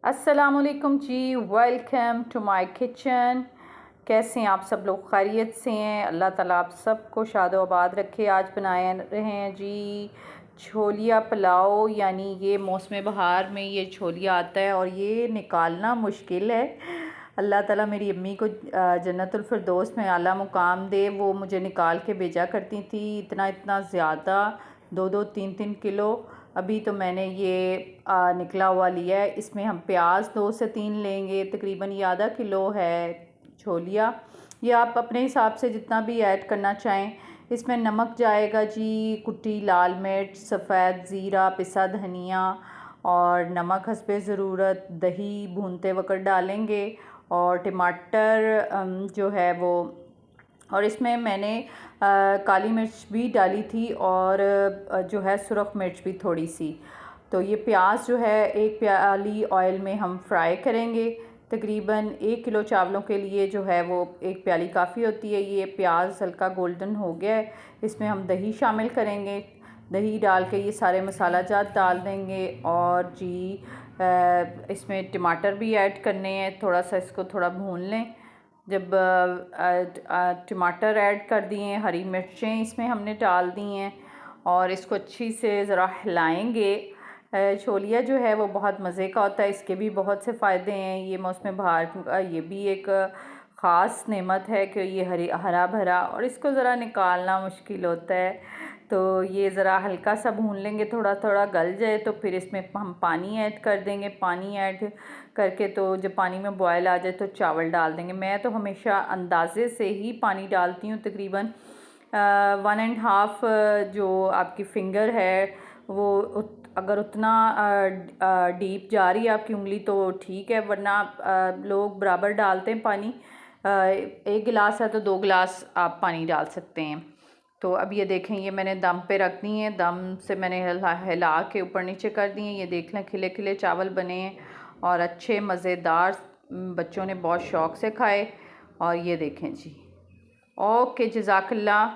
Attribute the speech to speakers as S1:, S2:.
S1: अस्सलामुअलैकुम जी, welcome to my kitchen. कैसे हैं आप सब लोग? खैरियत से हैं? अल्लाह ताला आप सबको शादो आबाद रखे। आज बनाए रहे हैं जी छोलिया पुलाव, यानी ये मौसम बहार में ये छोलिया आता है और ये निकालना मुश्किल है। अल्लाह ताला मेरी अम्मी को जन्नतुल फिरदौस में आला मुकाम दे। वो मुझे निकाल के भेजा करती थी इतना इतना ज़्यादा, 2-2 3-3 किलो। अभी तो मैंने ये निकला हुआ लिया है। इसमें हम प्याज 2 से 3 लेंगे, तकरीबन ये आधा किलो है छोलिया। ये आप अपने हिसाब से जितना भी ऐड करना चाहें। इसमें नमक जाएगा जी, कुटी लाल मिर्च, सफ़ेद ज़ीरा, पिसा धनिया और नमक हस्बे ज़रूरत। दही भूनते वक्त डालेंगे और टमाटर जो है वो, और इसमें मैंने काली मिर्च भी डाली थी और जो है सुरख मिर्च भी थोड़ी सी। तो ये प्याज जो है एक प्याली ऑयल में हम फ्राई करेंगे। तकरीबन 1 किलो चावलों के लिए जो है वो एक प्याली काफ़ी होती है। ये प्याज हल्का गोल्डन हो गया है। इसमें हम दही शामिल करेंगे। दही डाल के ये सारे मसाला जात डाल देंगे और जी इसमें टमाटर भी ऐड करने हैं। थोड़ा सा इसको थोड़ा भून लें। जब टमाटर ऐड कर दिए, हरी मिर्चें इसमें हमने डाल दी हैं और इसको अच्छी से ज़रा हिलाएंगे। छोलिया जो है वो बहुत मज़े का होता है, इसके भी बहुत से फ़ायदे हैं। ये मौसम बहार ये भी एक ख़ास नेमत है कि ये हरा भरा, और इसको ज़रा निकालना मुश्किल होता है। तो ये ज़रा हल्का सा भून लेंगे, थोड़ा थोड़ा गल जाए तो फिर इसमें हम पानी ऐड कर देंगे। पानी ऐड करके तो जब पानी में बॉयल आ जाए तो चावल डाल देंगे। मैं तो हमेशा अंदाज़े से ही पानी डालती हूँ, तकरीबन 1.5 जो आपकी फिंगर है वो अगर उतना डीप जा रही है आपकी उंगली तो ठीक है, वरना लोग बराबर डालते हैं पानी। 1 गिलास है तो 2 गिलास आप पानी डाल सकते हैं। तो अब ये देखें, ये मैंने दम पे रख दी है। दम से मैंने हिला के ऊपर नीचे कर दिए। ये देख लें खिले खिले चावल बने हैं और अच्छे मज़ेदार, बच्चों ने बहुत शौक़ से खाए। और ये देखें जी। ओके, जज़ाकल्लाह।